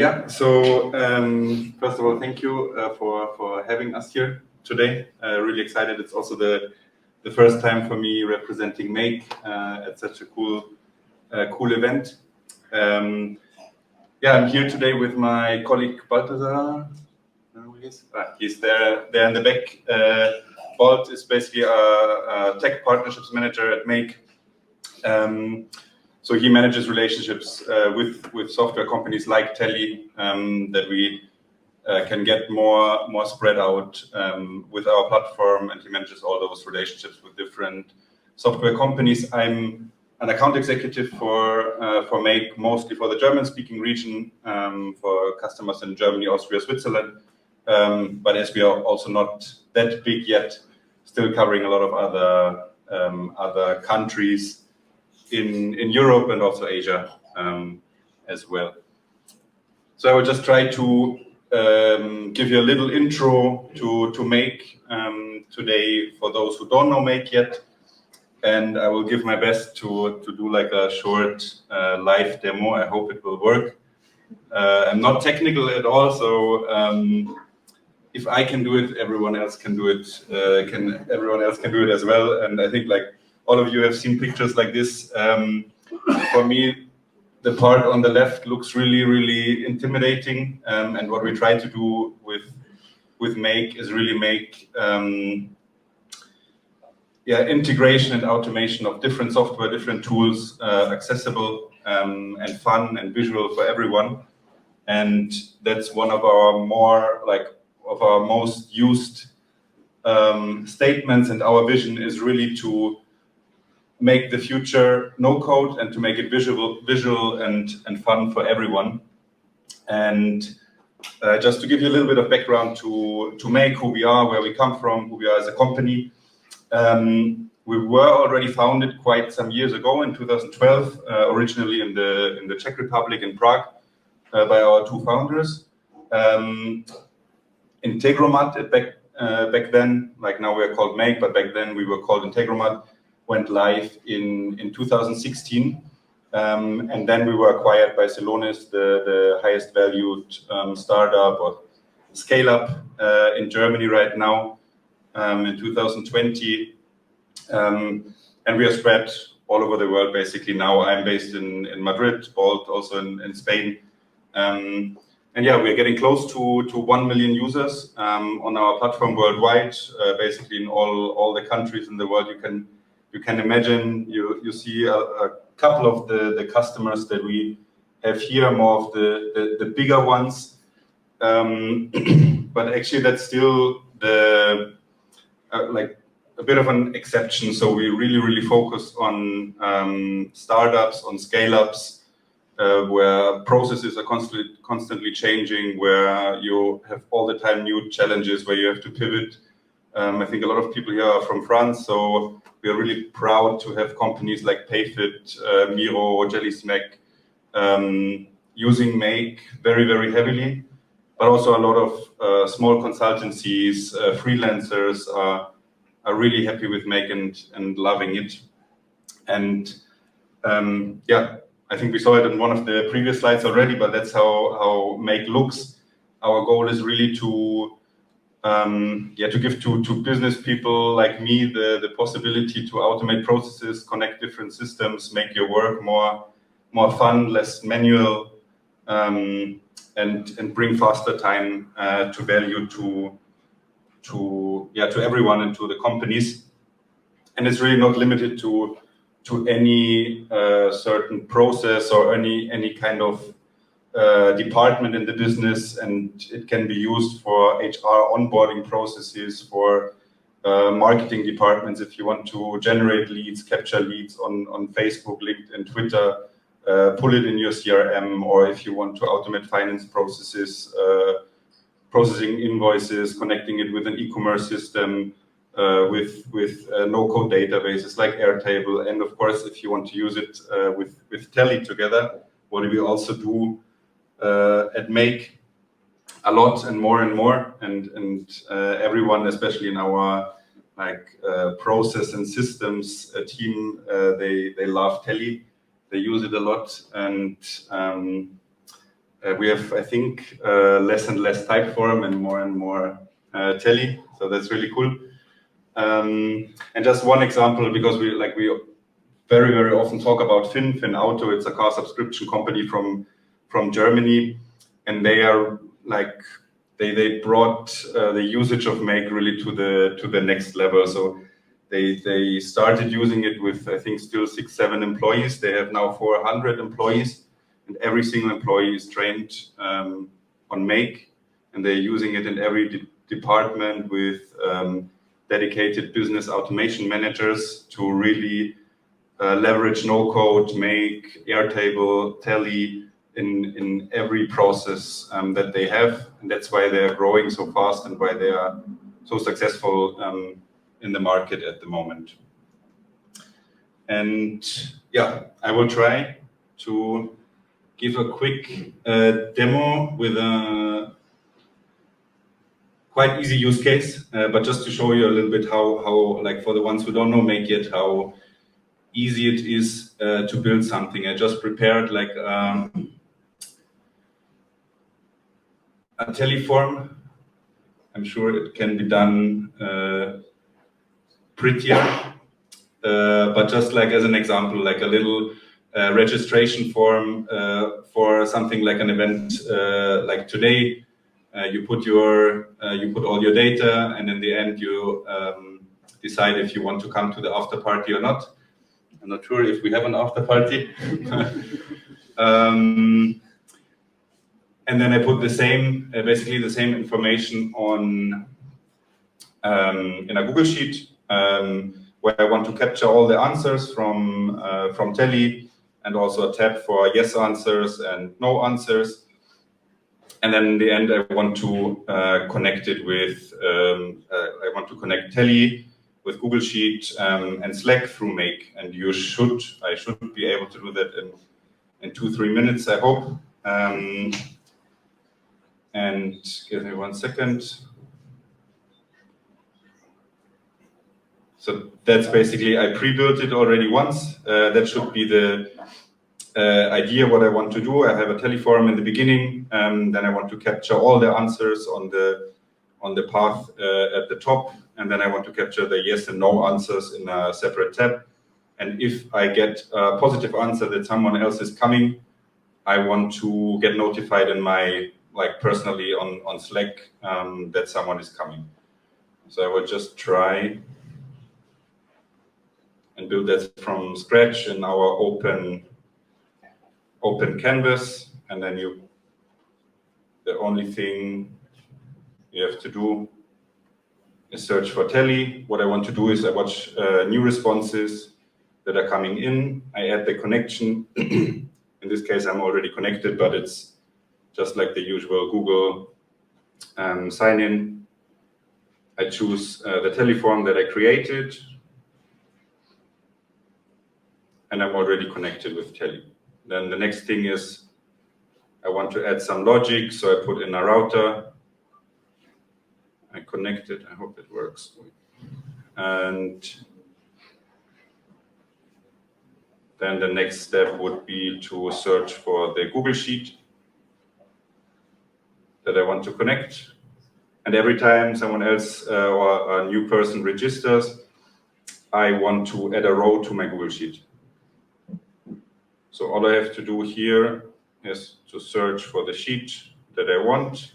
Yeah, so first of all, thank you for having us here today. Really excited. It's also the first time for me representing Make at such a cool event. Yeah, I'm here today with my colleague Balthasar. He's there in the back. Balt is basically a tech partnerships manager at Make. So he manages relationships with software companies like Tally that we can get more spread out with our platform, and he manages all those relationships with different software companies. I'm an account executive for Make, mostly for the German-speaking region, for customers in Germany, Austria, Switzerland. But as we are also not that big yet, still covering a lot of other countries in Europe and also Asia as well. So I will just try to give you a little intro to Make today for those who don't know Make yet, and I will give my best to do like a short live demo. I hope it will work. I'm not technical at all, so if I can do it, everyone else can do it. Everyone else can do it as well, and I think like all of you have seen pictures like this. For me, the part on the left looks really intimidating, and what we try to do with Make is really make integration and automation of different software, different tools accessible and fun and visual for everyone. And that's one of our most used statements, and our vision is really to make the future no code and to make it visual and fun for everyone. And just to give you a little bit of background to Make, who we are, where we come from, who we are as a company. We were already founded quite some years ago in 2012, originally in the Czech Republic in Prague, by our two founders. Integromat back then, like now we are called Make, but back then we were called Integromat, went live in 2016, and then we were acquired by Celonis, the highest valued startup or scale-up in Germany right now in 2020, and we are spread all over the world basically. Now I'm based in Madrid, Balt also in Spain, and yeah, we're getting close to 1 million users on our platform worldwide, basically in all the countries in the world you can imagine. You see a couple of the customers that we have here, more of the bigger ones, but actually that's still like a bit of an exception. So we really focus on startups, on scale-ups, where processes are constantly changing, where you have all the time new challenges, where you have to pivot. I think a lot of people here are from France, so we are really proud to have companies like Payfit, Miro, Jellysmack using Make very heavily, but also a lot of small consultancies, freelancers are really happy with Make and loving it. And yeah, I think we saw it in one of the previous slides already, but that's how Make looks. Our goal is really to give to business people like me the possibility to automate processes, connect different systems, make your work more fun, less manual, and bring faster time to value to everyone and to the companies. And it's really not limited to any certain process or any kind of department in the business, and it can be used for HR onboarding processes, for marketing departments if you want to generate leads, capture leads on Facebook, LinkedIn, Twitter, pull it in your CRM, or if you want to automate finance processes, processing invoices, connecting it with an e-commerce system, with no-code databases like Airtable, and of course if you want to use it with Tally together, what we also do at Make a lot and more, and everyone, especially in our process and systems team, they love Tally. They use it a lot, and we have, I think, less and less Typeform and more Tally. So that's really cool. And just one example, because we very often talk about Finn Auto. It's a car subscription company from Germany, and they are like they brought the usage of Make really to the next level. So they started using it with, I think, still 6-7 employees. They have now 400 employees, and every single employee is trained on Make, and they're using it in every department with dedicated business automation managers to really leverage no-code, Make, Airtable, Tally in every process that they have, and that's why they're growing so fast and why they are so successful in the market at the moment. And yeah, I will try to give a quick demo with a quite easy use case, but just to show you a little bit how like for the ones who don't know Make yet, how easy it is to build something. I just prepared like a Teleform. I'm sure it can be done prettier, but just like as an example, like a little registration form for something like an event like today. You put all your data, and in the end you decide if you want to come to the after party or not. I'm not sure if we have an after party. And then I put the same, basically the same information on in a Google Sheet where I want to capture all the answers from Tally, and also a tab for yes answers and no answers. And then in the end, I want to connect it with, I want to connect Tally with Google Sheet and Slack through Make. And I should be able to do that in 2-3 minutes, I hope. And give me 1 second. So that's basically, I pre-built it already once. That should be the idea what I want to do. I have a Teleform in the beginning, then I want to capture all the answers on the path at the top, and then I want to capture the yes and no answers in a separate tab. And if I get a positive answer that someone else is coming, I want to get notified in my, like personally on Slack, that someone is coming. So I will just try and build that from scratch in our open canvas, and then the only thing you have to do is search for Tally. What I want to do is I watch new responses that are coming in. I add the connection. In this case, I'm already connected, but it's just like the usual Google sign in. I choose the Teleform that I created, and I'm already connected with Tally. Then the next thing is I want to add some logic, so I put in a router. I connect it, I hope it works. And then the next step would be to search for the Google Sheet that I want to connect. And every time someone else or a new person registers, I want to add a row to my Google Sheet. So all I have to do here is to search for the sheet that I want.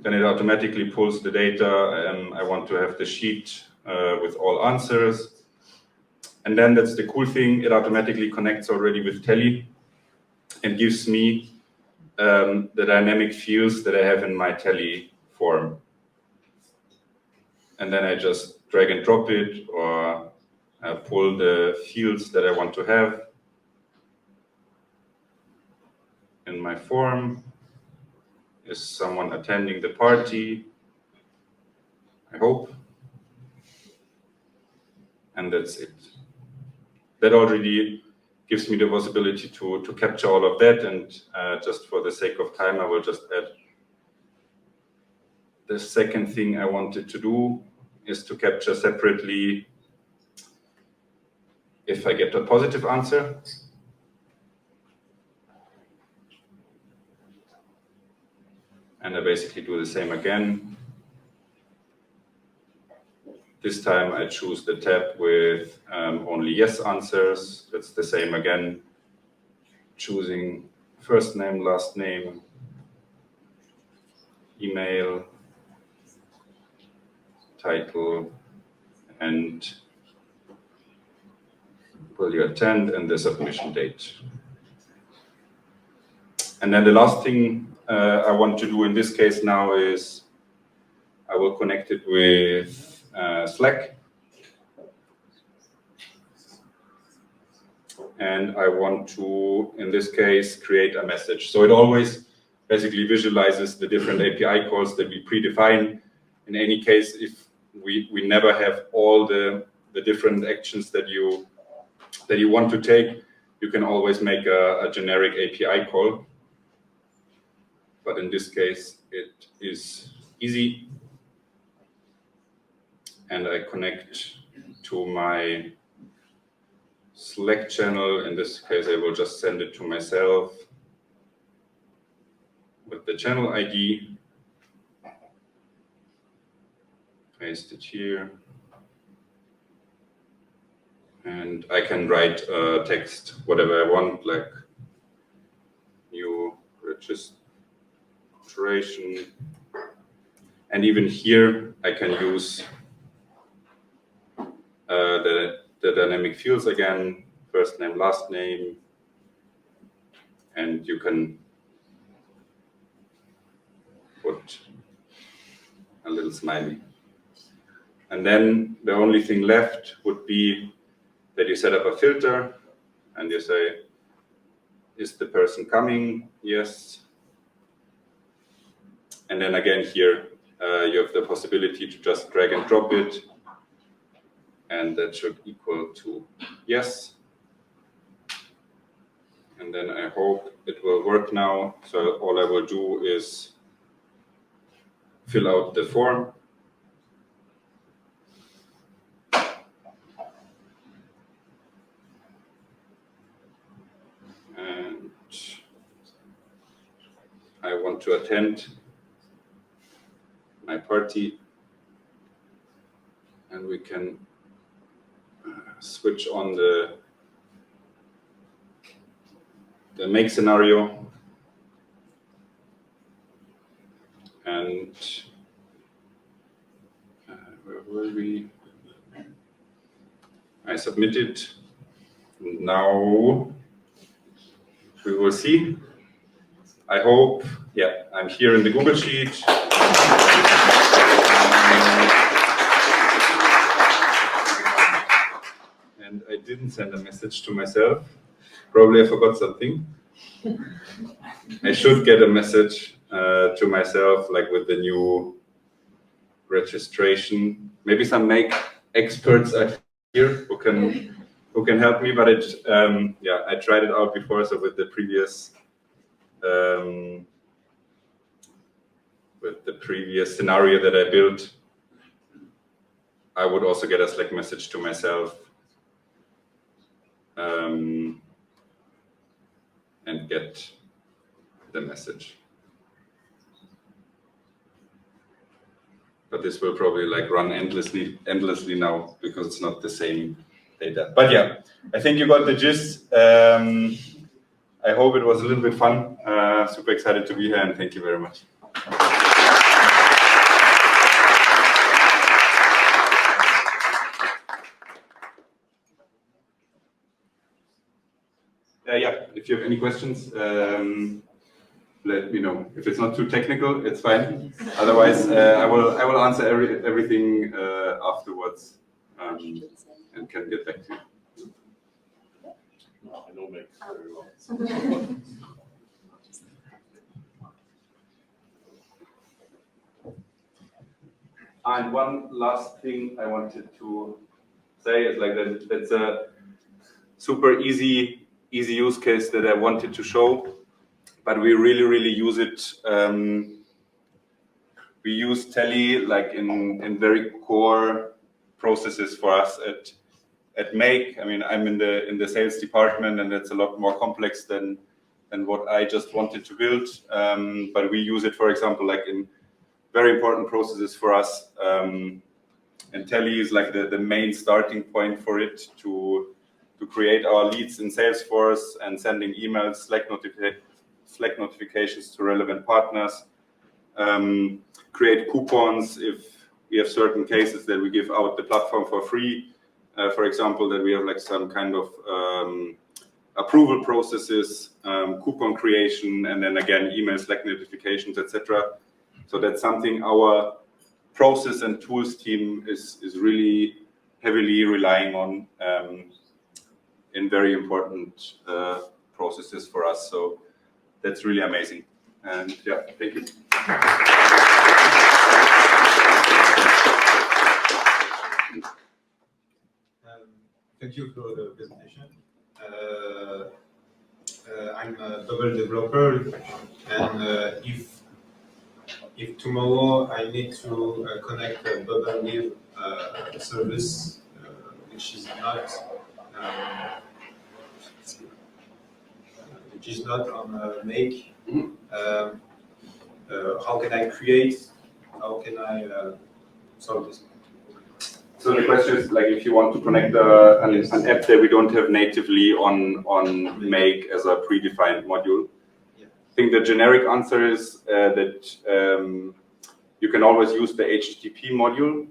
Then it automatically pulls the data, and I want to have the sheet with all answers. And then that's the cool thing, it automatically connects already with Tally and gives me the dynamic fields that I have in my Tally form. And then I just drag and drop it, or pull the fields that I want to have in my form. Is someone attending the party? I hope. And that's it. That already gives me the possibility to capture all of that, and just for the sake of time, I will just add the second thing I wanted to do is to capture separately if I get a positive answer. And I basically do the same again. This time I choose the tab with only yes answers. It's the same again, choosing first name, last name, email, title, and will you attend, and the submission date. And then the last thing I want to do in this case now is I will connect it with Slack. And I want to, in this case, create a message. So it always basically visualizes the different API calls that we predefine. In any case, if we never have all the different actions that you want to take, you can always make a generic API call. But in this case, it is easy. And I connect to my Slack channel. In this case, I will just send it to myself with the channel ID. Paste it here. And I can write text, whatever I want, like new registration. And even here, I can use the dynamic fields again, first name, last name, and you can put a little smiley. And then the only thing left would be that you set up a filter and you say, is the person coming? Yes. And then again here, you have the possibility to just drag and drop it. And that should equal to yes. And then I hope it will work now. So all I will do is fill out the form. And I want to attend my party. And we can switch on the make scenario, and where were we? I submit it. Now we will see. I hope, yeah, I'm here in the Google Sheet. And I didn't send a message to myself. Probably I forgot something. I should get a message to myself, like with the new registration. Maybe some Make experts are here who can help me. But it, yeah, I tried it out before. So with the previous scenario that I built, I would also get a Slack message to myself. And get the message. But this will probably like run endlessly now because it's not the same data. But yeah, I think you got the gist. I hope it was a little bit fun. Super excited to be here, and thank you very much. Yeah, if you have any questions, let me know. If it's not too technical, it's fine. Otherwise, I will answer everything afterwards, and can get back to you. No, I know Max very well. And one last thing I wanted to say is like that's a super easy use case that I wanted to show, but we really use it. We use Tally like in very core processes for us at Make. I mean, I'm in the sales department, and it's a lot more complex than than what I just wanted to build. But we use it, for example, like in very important processes for us. And Tally is like the main starting point for it to create our leads in Salesforce and sending emails, Slack notifications to relevant partners, create coupons if we have certain cases that we give out the platform for free. For example, that we have like some kind of approval processes, coupon creation, and then again, email, Slack notifications, etc. So that's something our process and tools team is really heavily relying on in very important processes for us. So that's really amazing. And yeah, thank you. Thank you for the presentation. I'm a double developer, and if tomorrow I need to connect a bubble with service which is not on Make, how can I create? How can I solve this? So the question is, like, if you want to connect an app that we don't have natively on Make as a predefined module. Yeah. I think the generic answer is that you can always use the HTTP module.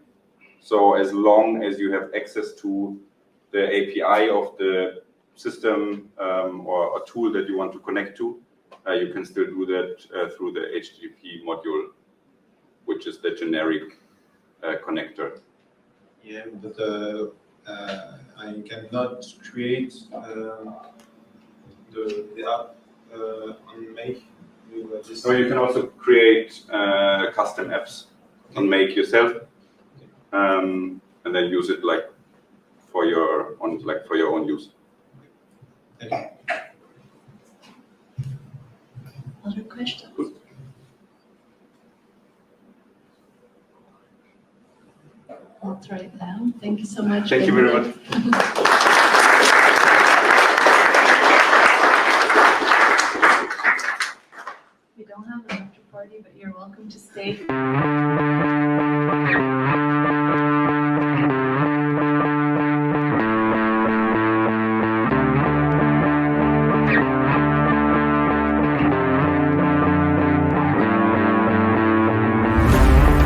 So as long as you have access to the API of the system or a tool that you want to connect to, you can still do that through the HTTP module, which is the generic connector. Yeah, but I cannot create the app on Make. So you can also create custom apps on Make yourself, and then use it like for your own use. Thank you. Other questions? Good. I'll try it down. Thank you so much. Thank you very much. Benedikt.